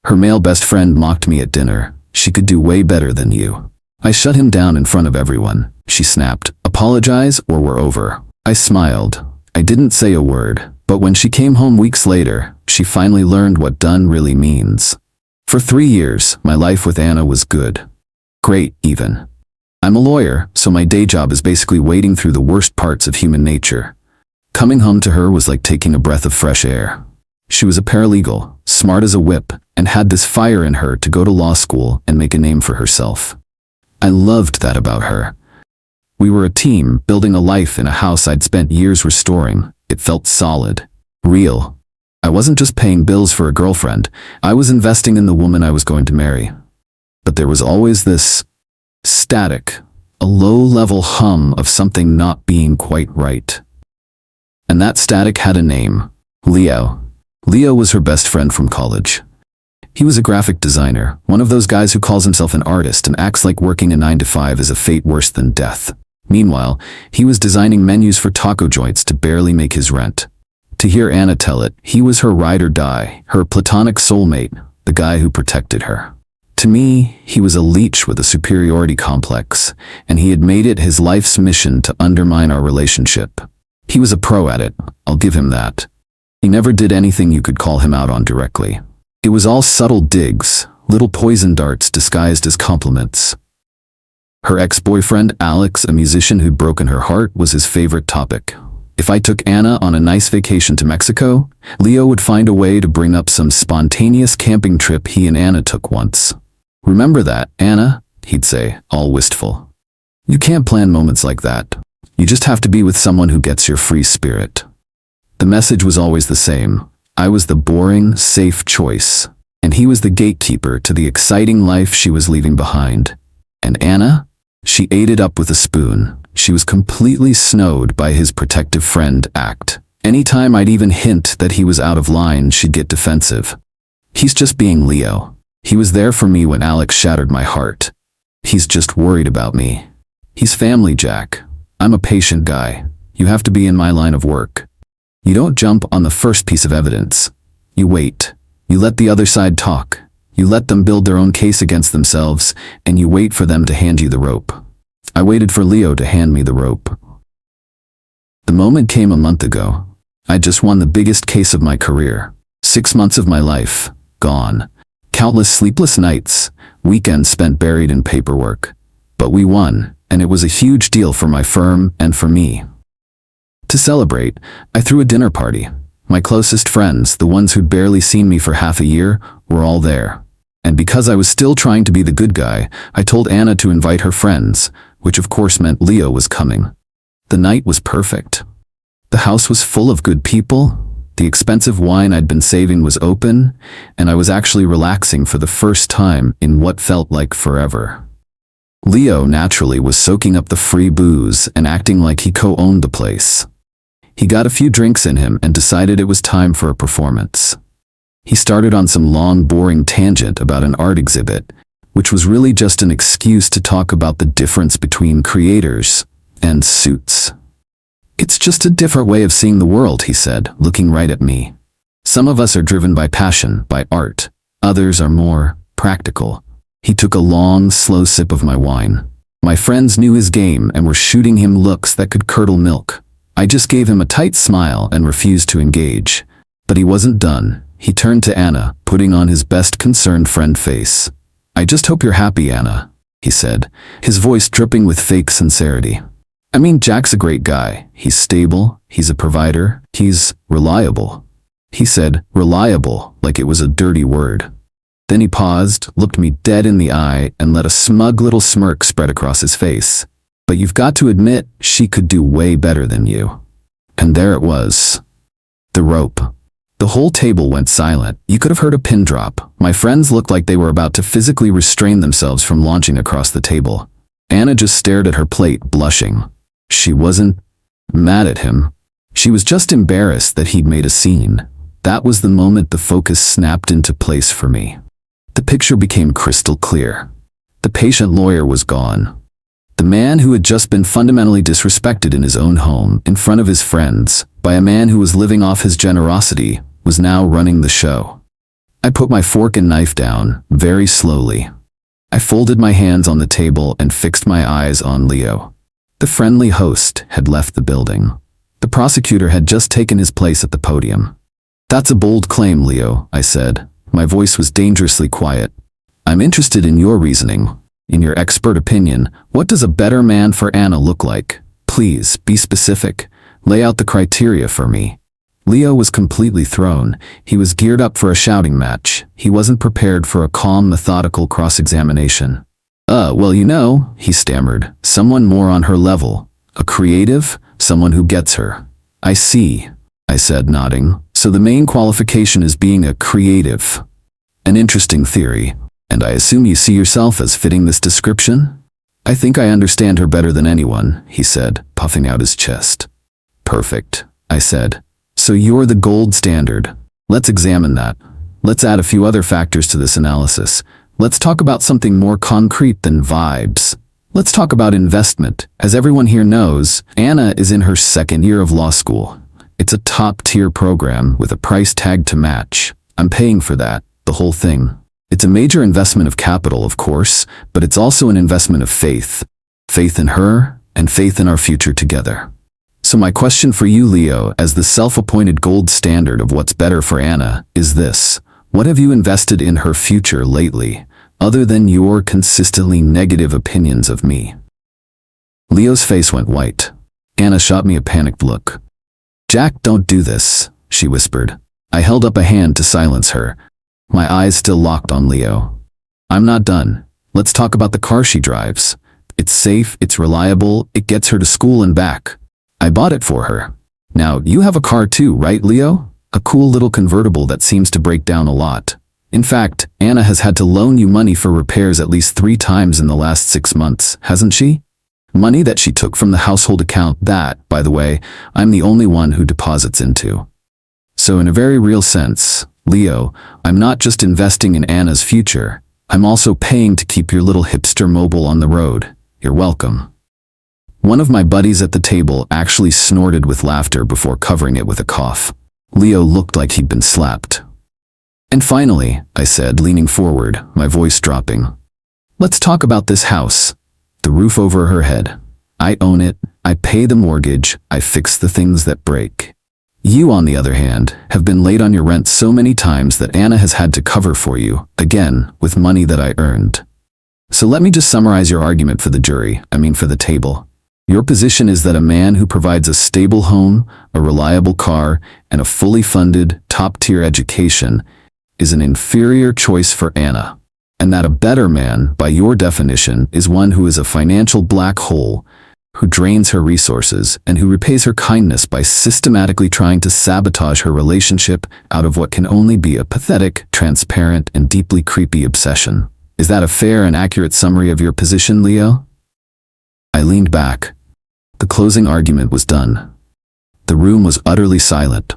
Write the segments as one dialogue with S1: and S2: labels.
S1: Her male best friend mocked me at dinner. She could do way better than you. I shut him down in front of everyone. She snapped, apologize or we're over. I smiled. I didn't say a word, but when she came home weeks later, she finally learned what done really means. For 3 years, my life with Anna was good. Great, even. I'm a lawyer, so my day job is basically wading through the worst parts of human nature. Coming home to her was like taking a breath of fresh air. She was a paralegal, smart as a whip, and had this fire in her to go to law school and make a name for herself. I loved that about her. We were a team, building a life in a house I'd spent years restoring. It felt solid, real. I wasn't just paying bills for a girlfriend, I was investing in the woman I was going to marry. But there was always this static, a low-level hum of something not being quite right. And that static had a name, Leo. Leo was her best friend from college. He was a graphic designer, one of those guys who calls himself an artist and acts like working a 9-to-5 is a fate worse than death. Meanwhile, he was designing menus for taco joints to barely make his rent. To hear Anna tell it, he was her ride or die, her platonic soulmate, the guy who protected her. To me, he was a leech with a superiority complex, and he had made it his life's mission to undermine our relationship. He was a pro at it, I'll give him that. He never did anything you could call him out on directly. It was all subtle digs, little poison darts disguised as compliments. Her ex-boyfriend, Alex, a musician who'd broken her heart, was his favorite topic. If I took Anna on a nice vacation to Mexico, Leo would find a way to bring up some spontaneous camping trip he and Anna took once. "Remember that, Anna?" he'd say, all wistful. "You can't plan moments like that. You just have to be with someone who gets your free spirit." The message was always the same. I was the boring, safe choice, and he was the gatekeeper to the exciting life she was leaving behind. And Anna? She ate it up with a spoon. She was completely snowed by his protective friend act. Anytime I'd even hint that he was out of line, she'd get defensive. "He's just being Leo. He was there for me when Alex shattered my heart. He's just worried about me. He's family, Jack. I'm a patient guy. You have to be in my line of work. You don't jump on the first piece of evidence. You wait. You let the other side talk. You let them build their own case against themselves, and you wait for them to hand you the rope." I waited for Leo to hand me the rope. The moment came a month ago. I'd just won the biggest case of my career. 6 months of my life, gone. Countless sleepless nights, weekends spent buried in paperwork. But we won, and it was a huge deal for my firm and for me. To celebrate, I threw a dinner party. My closest friends, the ones who'd barely seen me for half a year, were all there. And because I was still trying to be the good guy, I told Anna to invite her friends, which of course meant Leo was coming. The night was perfect. The house was full of good people, the expensive wine I'd been saving was open, and I was actually relaxing for the first time in what felt like forever. Leo naturally was soaking up the free booze and acting like he co-owned the place. He got a few drinks in him and decided it was time for a performance. He started on some long, boring tangent about an art exhibit, which was really just an excuse to talk about the difference between creators and suits. "It's just a different way of seeing the world," he said, looking right at me. "Some of us are driven by passion, by art. Others are more practical." He took a long, slow sip of my wine. My friends knew his game and were shooting him looks that could curdle milk. I just gave him a tight smile and refused to engage. But he wasn't done. He turned to Anna, putting on his best concerned friend face. "I just hope you're happy, Anna," he said, his voice dripping with fake sincerity. "I mean, Jack's a great guy. He's stable, he's a provider, he's reliable." He said reliable like it was a dirty word. Then he paused, looked me dead in the eye, and let a smug little smirk spread across his face. "But you've got to admit, she could do way better than you." And there it was. The rope. The whole table went silent. You could have heard a pin drop. My friends looked like they were about to physically restrain themselves from launching across the table. Anna just stared at her plate, blushing. She wasn't mad at him. She was just embarrassed that he'd made a scene. That was the moment the focus snapped into place for me. The picture became crystal clear. The patient lawyer was gone. The man who had just been fundamentally disrespected in his own home, in front of his friends, by a man who was living off his generosity, was now running the show. I put my fork and knife down, very slowly. I folded my hands on the table and fixed my eyes on Leo. The friendly host had left the building. The prosecutor had just taken his place at the podium. "That's a bold claim, Leo," I said. My voice was dangerously quiet. "I'm interested in your reasoning. In your expert opinion, what does a better man for Anna look like? Please, be specific. Lay out the criteria for me." Leo was completely thrown. He was geared up for a shouting match. He wasn't prepared for a calm, methodical cross-examination. Well, he stammered, "someone more on her level. A creative, someone who gets her." "I see," I said, nodding. "So the main qualification is being a creative. An interesting theory. And I assume you see yourself as fitting this description?" "I think I understand her better than anyone," he said, puffing out his chest. "Perfect," I said. "So you're the gold standard. Let's examine that. Let's add a few other factors to this analysis. Let's talk about something more concrete than vibes. Let's talk about investment. As everyone here knows, Anna is in her second year of law school. It's a top-tier program with a price tag to match. I'm paying for that, the whole thing. It's a major investment of capital, of course, but it's also an investment of faith. Faith in her and faith in our future together. So my question for you, Leo, as the self-appointed gold standard of what's better for Anna, is this. What have you invested in her future lately, other than your consistently negative opinions of me?" Leo's face went white. Anna shot me a panicked look. "Jack, don't do this," she whispered. I held up a hand to silence her. My eyes still locked on Leo. "I'm not done. Let's talk about the car she drives. It's safe, it's reliable, it gets her to school and back. I bought it for her. Now, you have a car too, right, Leo? A cool little convertible that seems to break down a lot. In fact, Anna has had to loan you money for repairs at least 3 times in the last 6 months, hasn't she? Money that she took from the household account that, by the way, I'm the only one who deposits into. So in a very real sense, Leo, I'm not just investing in Anna's future, I'm also paying to keep your little hipster mobile on the road. You're welcome." One of my buddies at the table actually snorted with laughter before covering it with a cough. Leo looked like he'd been slapped. "And finally," I said, leaning forward, my voice dropping, "let's talk about this house. The roof over her head. I own it, I pay the mortgage, I fix the things that break. You, on the other hand, have been late on your rent so many times that Anna has had to cover for you, again, with money that I earned. So let me just summarize your argument for the jury, for the table. Your position is that a man who provides a stable home, a reliable car, and a fully funded, top-tier education is an inferior choice for Anna, and that a better man, by your definition, is one who is a financial black hole, who drains her resources, and who repays her kindness by systematically trying to sabotage her relationship out of what can only be a pathetic, transparent, and deeply creepy obsession. Is that a fair and accurate summary of your position, Leo?" I leaned back. The closing argument was done. The room was utterly silent.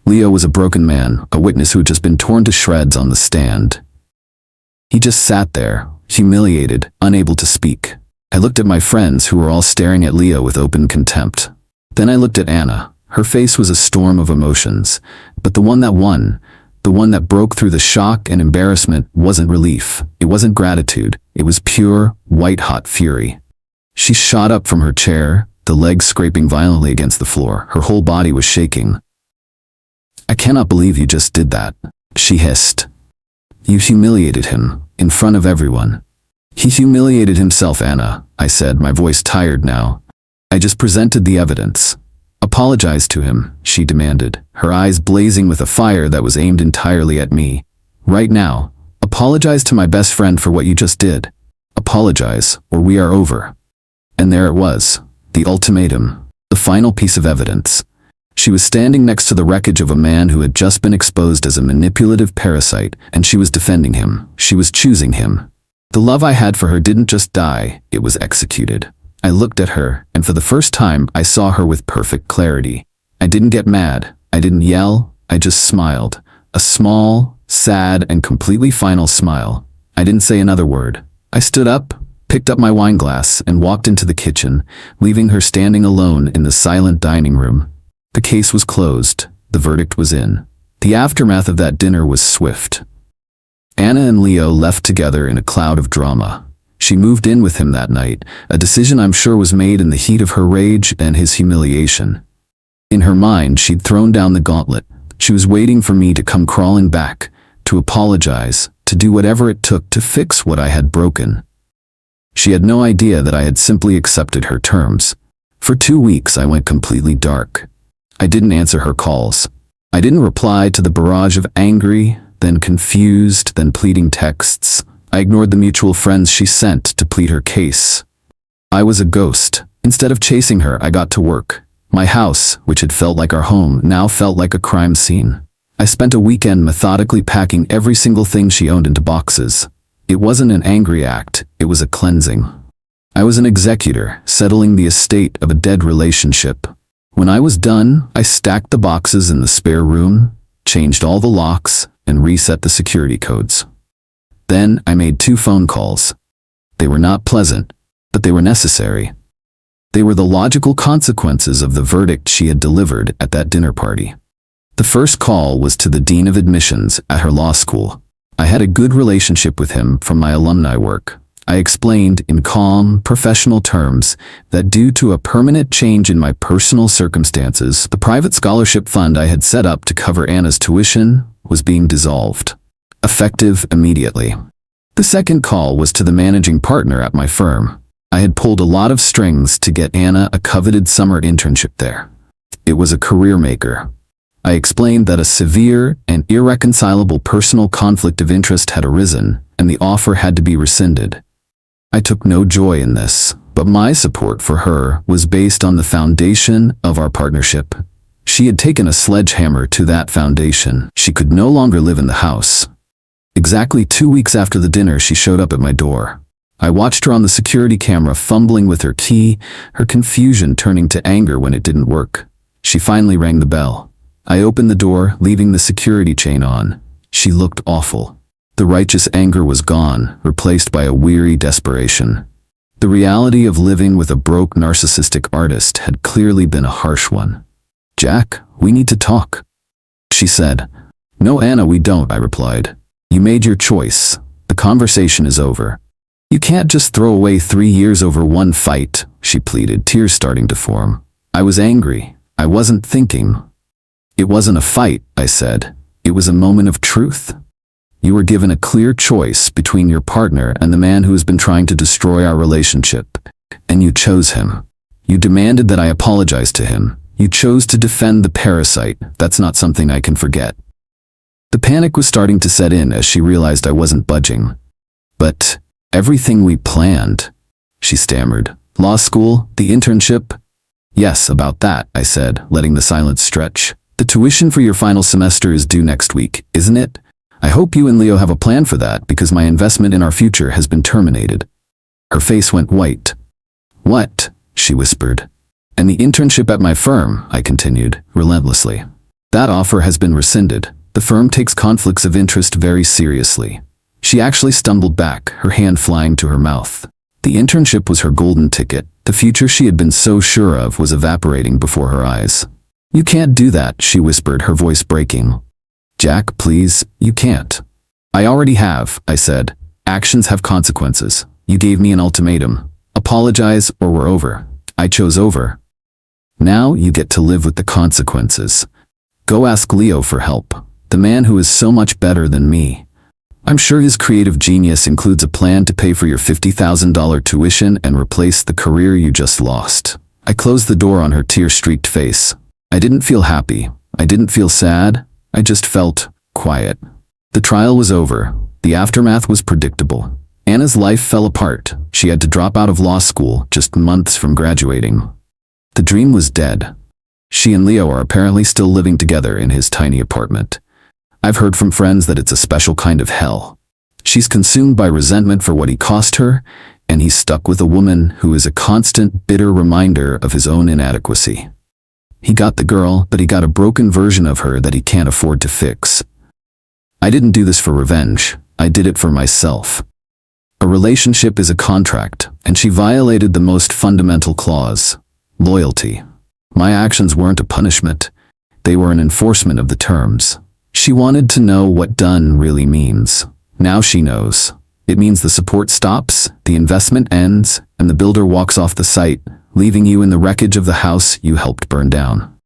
S1: Leo was a broken man, a witness who had just been torn to shreds on the stand. He just sat there, humiliated, unable to speak. I looked at my friends who were all staring at Leo with open contempt. Then I looked at Anna. Her face was a storm of emotions, but the one that won, the one that broke through the shock and embarrassment, wasn't relief. It wasn't gratitude. It was pure, white-hot fury. She shot up from her chair, the legs scraping violently against the floor. Her whole body was shaking. "I cannot believe you just did that," she hissed. "You humiliated him, in front of everyone." "He humiliated himself, Anna," I said, my voice tired now. "I just presented the evidence." "Apologize to him," she demanded, her eyes blazing with a fire that was aimed entirely at me. "Right now, apologize to my best friend for what you just did. Apologize, or we are over." And there it was, the ultimatum, the final piece of evidence. She was standing next to the wreckage of a man who had just been exposed as a manipulative parasite, and she was defending him. She was choosing him. The love I had for her didn't just die, it was executed. I looked at her, and for the first time, I saw her with perfect clarity. I didn't get mad. I didn't yell. I just smiled. A small, sad, and completely final smile. I didn't say another word. I stood up, picked up my wine glass, and walked into the kitchen, leaving her standing alone in the silent dining room. The case was closed. The verdict was in. The aftermath of that dinner was swift. Anna and Leo left together in a cloud of drama. She moved in with him that night, a decision I'm sure was made in the heat of her rage and his humiliation. In her mind, she'd thrown down the gauntlet. She was waiting for me to come crawling back, to apologize, to do whatever it took to fix what I had broken. She had no idea that I had simply accepted her terms. For 2 weeks I went completely dark. I didn't answer her calls. I didn't reply to the barrage of angry, then confused, then pleading texts. I ignored the mutual friends she sent to plead her case. I was a ghost. Instead of chasing her, I got to work. My house, which had felt like our home, now felt like a crime scene. I spent a weekend methodically packing every single thing she owned into boxes. It wasn't an angry act, it was a cleansing. I was an executor, settling the estate of a dead relationship. When I was done, I stacked the boxes in the spare room, changed all the locks, and reset the security codes. Then I made 2 phone calls. They were not pleasant, but they were necessary. They were the logical consequences of the verdict she had delivered at that dinner party. The first call was to the dean of admissions at her law school. I had a good relationship with him from my alumni work. I explained in calm, professional terms that due to a permanent change in my personal circumstances, the private scholarship fund I had set up to cover Anna's tuition was being dissolved, effective immediately. The second call was to the managing partner at my firm. I had pulled a lot of strings to get Anna a coveted summer internship there. It was a career maker. I explained that a severe and irreconcilable personal conflict of interest had arisen, and the offer had to be rescinded. I took no joy in this, but my support for her was based on the foundation of our partnership. She had taken a sledgehammer to that foundation. She could no longer live in the house. Exactly 2 weeks after the dinner, she showed up at my door. I watched her on the security camera fumbling with her key, her confusion turning to anger when it didn't work. She finally rang the bell. I opened the door, leaving the security chain on. She looked awful. The righteous anger was gone, replaced by a weary desperation. The reality of living with a broke narcissistic artist had clearly been a harsh one. "Jack, we need to talk," she said. "No, Anna, we don't," I replied. "You made your choice. The conversation is over." "You can't just throw away 3 years over one fight," she pleaded, tears starting to form. I was angry. I wasn't thinking. "It wasn't a fight," I said. "It was a moment of truth. You were given a clear choice between your partner and the man who has been trying to destroy our relationship, and you chose him. You demanded that I apologize to him. You chose to defend the parasite. That's not something I can forget." The panic was starting to set in as she realized I wasn't budging. "But everything we planned," she stammered. "Law school, the internship?" "Yes, about that," I said, letting the silence stretch. "The tuition for your final semester is due next week, isn't it? I hope you and Leo have a plan for that because my investment in our future has been terminated." Her face went white. "What?" she whispered. "And the internship at my firm," I continued, relentlessly. "That offer has been rescinded. The firm takes conflicts of interest very seriously." She actually stumbled back, her hand flying to her mouth. The internship was her golden ticket. The future she had been so sure of was evaporating before her eyes. "You can't do that," she whispered, her voice breaking. "Jack, please, you can't." "I already have," I said. "Actions have consequences. You gave me an ultimatum. Apologize or we're over. I chose over. Now you get to live with the consequences. Go ask Leo for help, the man who is so much better than me. I'm sure his creative genius includes a plan to pay for your $50,000 tuition and replace the career you just lost." I closed the door on her tear-streaked face. I didn't feel happy. I didn't feel sad. I just felt quiet. The trial was over. The aftermath was predictable. Anna's life fell apart. She had to drop out of law school just months from graduating. The dream was dead. She and Leo are apparently still living together in his tiny apartment. I've heard from friends that it's a special kind of hell. She's consumed by resentment for what he cost her, and he's stuck with a woman who is a constant, bitter reminder of his own inadequacy. He got the girl, but he got a broken version of her that he can't afford to fix. I didn't do this for revenge. I did it for myself. A relationship is a contract, and she violated the most fundamental clause: loyalty. My actions weren't a punishment. They were an enforcement of the terms. She wanted to know what done really means. Now she knows. It means the support stops, the investment ends, and the builder walks off the site, leaving you in the wreckage of the house you helped burn down.